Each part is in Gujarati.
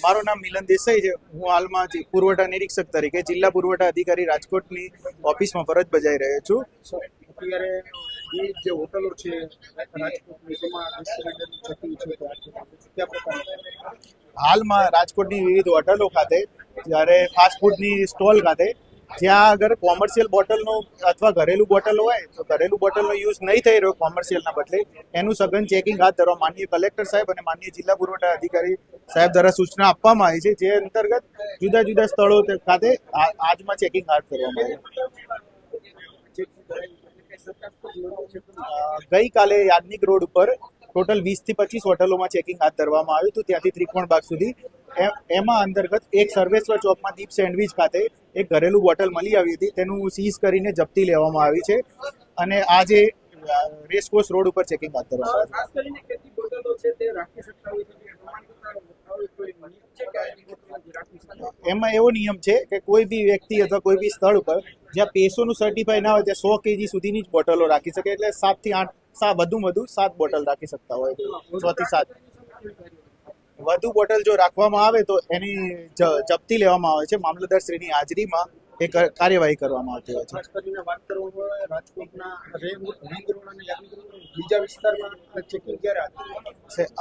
મારું નામ મિલન દેસાઈ છે. હું હાલમાં પુરવઠા નિરીક્ષક તરીકે જિલ્લા પુરવઠા અધિકારી રાજકોટની ઓફિસમાં ફરજ બજાવી રહ્યો છું. અત્યારે જે હોટલો છે રાજકોટની તેમાં ચેકિંગ છે તો કયા પ્રકારની? હાલમાં રાજકોટની વિવિધ હોટલો ખાતે, જ્યારે ફાસ્ટ ફૂડની સ્ટોલ ખાતે, જ્યાં આગળ કોમર્શિયલ બોટલનો અથવા ઘરેલું બોટલ હોય તો ઘરેલું બોટલનો યુઝ નહીં થઈ રહ્યો કોમર્શિયલના બદલે, એનું સઘન ચેકિંગ હાથ ધરવા માનનીય કલેક્ટર સાહેબ અને માનનીય જિલ્લા પુરવઠા અધિકારી સાહેબ દ્વારા સૂચના આપવામાં આવી છે, જે અંતર્ગત જુદા જુદા સ્થળો ખાતે આજમાં ચેકિંગ હાથ ધરવામાં આવ્યું. ગઈકાલે યાજ્ઞિક રોડ ઉપર ટોટલ 20 થી 25 હોટલોમાં ચેકિંગ હાથ ધરવામાં આવ્યું હતું, ત્યાંથી ત્રિકોણબાગ સુધી. એમાં અંતર્ગત એક સર્વેશ્વર ચોકમાં દીપ સેન્ડવિચ ખાતે એક ઘરેલું બોટલ મળી આવી હતી, તેનું સીઝ કરીને જપ્તી લેવામાં આવી છે અને આજે રેસકોર્સ રોડ ઉપર ચેકિંગ હાથ ધરવામાં આવ્યું. એમાં એવો નિયમ છે કે કોઈ બી વ્યક્તિ અથવા કોઈ બી સ્થળ ઉપર જ્યાં પેસોનું સર્ટિફાઈ ના હોય ત્યાં 100 kg સુધીની જ બોટલો રાખી શકે, એટલે 7 થી 8 વધુ 7 બોટલ રાખી શકતા હોય, 6 થી 7 વધુ બોટલ જો રાખવામાં આવે તો એની જપ્તી લેવામાં આવે છે. મામલતદારશ્રીની હાજરીમાં એ કાર્યવાહી કરવામાં આવતી હોય છે. ખાસ કરીને વાત કરવામાં આવે રાજકોટના રિંગ રોડ અને બીજા વિસ્તારમાં ચેકિંગ ક્યારે આવે?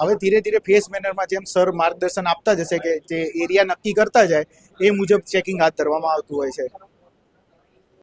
હવે ધીરે ધીરે ફેસ મેનરમાં જેમ સર માર્ગદર્શન આપતા જશે કે જે એરિયા નક્કી કરતા જાય એ મુજબ ચેકિંગ હાથ ધરવામાં આવતું હોય છે.